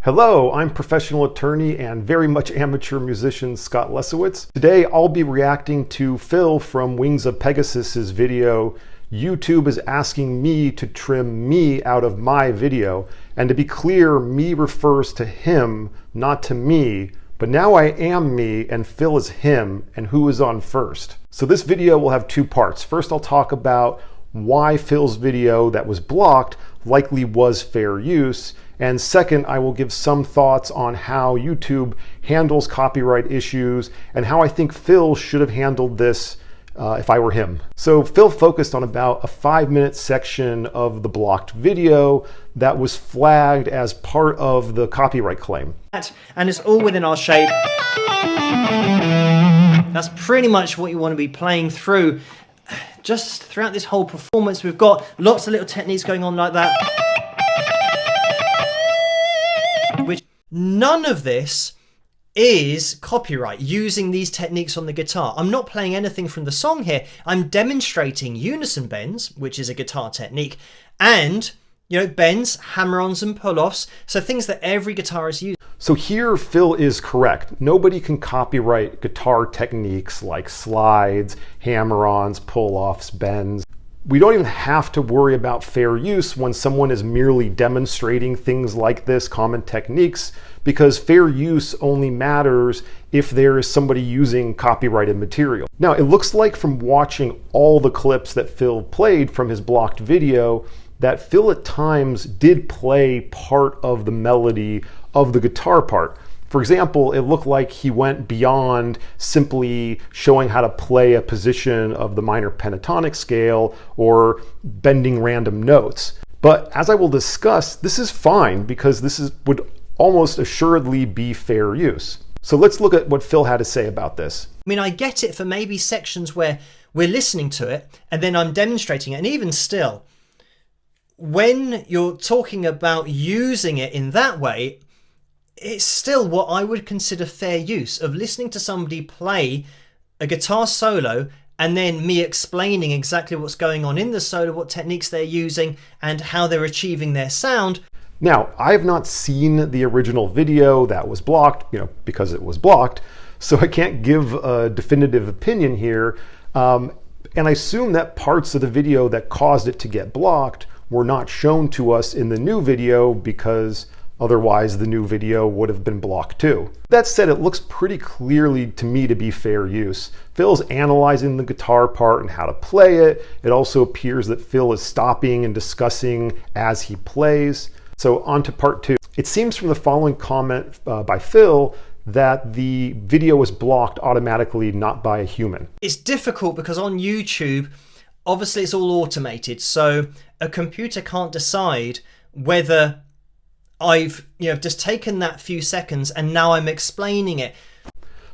Hello, I'm professional attorney and very much amateur musician Scott Lesowitz. Today I'll be reacting to Phil from Wings of Pegasus's video, YouTube is asking me to trim me out of my video. And to be clear, me refers to him, not to me. But now I am me and Phil is him, and who is on first? So this video will have two parts. First, I'll talk about why Phil's video that was blocked likely was fair use. And second, I will give some thoughts on how YouTube handles copyright issues and how I think Phil should have handled this if I were him. So Phil focused on about a 5-minute section of the blocked video that was flagged as part of the copyright claim. And it's all within our shape. That's pretty much what you want to be playing through. Just throughout this whole performance, we've got lots of little techniques going on like that. Which none of this is copyright, using these techniques on the guitar. I'm not playing anything from the song here. I'm demonstrating unison bends, which is a guitar technique, and bends, hammer-ons and pull-offs, so things that every guitarist uses. So here Phil is correct. Nobody can copyright guitar techniques like slides, hammer-ons, pull-offs, bends. We don't even have to worry about fair use when someone is merely demonstrating things like this, common techniques, because fair use only matters if there is somebody using copyrighted material. Now, it looks like from watching all the clips that Phil played from his blocked video that Phil at times did play part of the melody of the guitar part. For example, it looked like he went beyond simply showing how to play a position of the minor pentatonic scale or bending random notes. But as I will discuss, this is fine because would almost assuredly be fair use. So let's look at what Phil had to say about this. I mean, I get it for maybe sections where we're listening to it and then I'm demonstrating it, and even still, when you're talking about using it in that way, it's still what I would consider fair use of listening to somebody play a guitar solo and then me explaining exactly what's going on in the solo, what techniques they're using and how they're achieving their sound. Now, I have not seen the original video that was blocked, because it was blocked, so I can't give a definitive opinion here. And I assume that parts of the video that caused it to get blocked were not shown to us in the new video because otherwise the new video would have been blocked too. That said, it looks pretty clearly to me to be fair use. Phil's analyzing the guitar part and how to play it. It also appears that Phil is stopping and discussing as he plays. So on to part two. It seems from the following comment by Phil that the video was blocked automatically, not by a human. It's difficult because on YouTube, obviously it's all automated. So a computer can't decide whether I've just taken that few seconds and now I'm explaining it.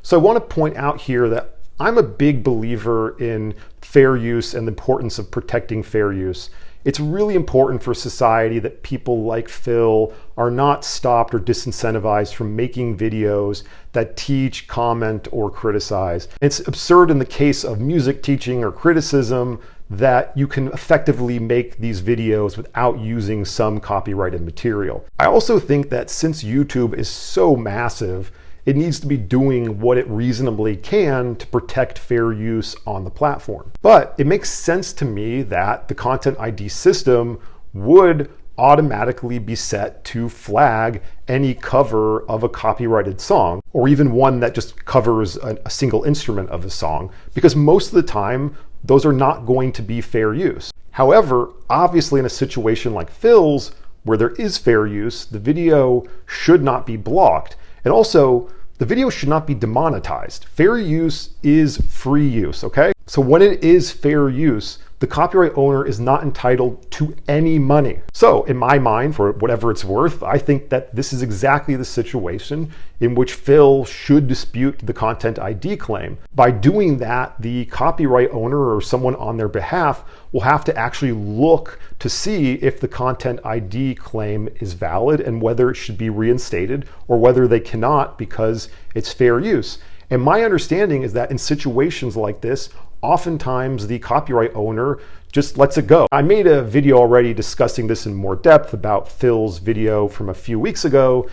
So I want to point out here that I'm a big believer in fair use and the importance of protecting fair use. It's really important for society that people like Phil are not stopped or disincentivized from making videos that teach, comment, or criticize. It's absurd in the case of music teaching or criticism that you can effectively make these videos without using some copyrighted material. I also think that since YouTube is so massive, it needs to be doing what it reasonably can to protect fair use on the platform. But it makes sense to me that the Content ID system would automatically be set to flag any cover of a copyrighted song, or even one that just covers a single instrument of a song, because most of the time, those are not going to be fair use. However, obviously in a situation like Phil's, where there is fair use, the video should not be blocked. And also, the video should not be demonetized. Fair use is free use, okay? So when it is fair use, the copyright owner is not entitled to any money. So in my mind, for whatever it's worth, I think that this is exactly the situation in which Phil should dispute the Content ID claim. By doing that, the copyright owner or someone on their behalf will have to actually look to see if the Content ID claim is valid and whether it should be reinstated or whether they cannot because it's fair use. And my understanding is that in situations like this, oftentimes the copyright owner just lets it go. I made a video already discussing this in more depth about Phil's video from a few weeks ago,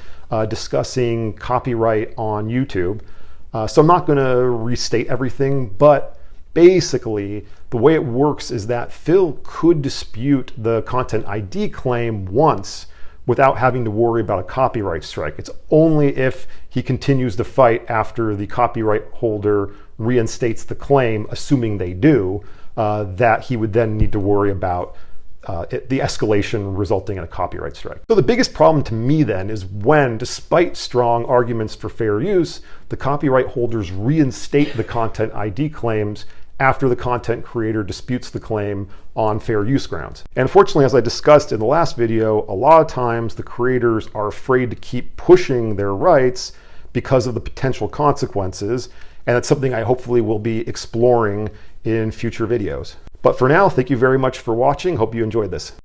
discussing copyright on YouTube. So I'm not going to restate everything, but basically the way it works is that Phil could dispute the Content ID claim once without having to worry about a copyright strike. It's only if he continues the fight after the copyright holder reinstates the claim, assuming they do, that he would then need to worry about the escalation resulting in a copyright strike. So the biggest problem to me then is when, despite strong arguments for fair use, the copyright holders reinstate the Content ID claims after the content creator disputes the claim on fair use grounds. And unfortunately, as I discussed in the last video, a lot of times the creators are afraid to keep pushing their rights because of the potential consequences, and that's something I hopefully will be exploring in future videos. But for now, thank you very much for watching. Hope you enjoyed this.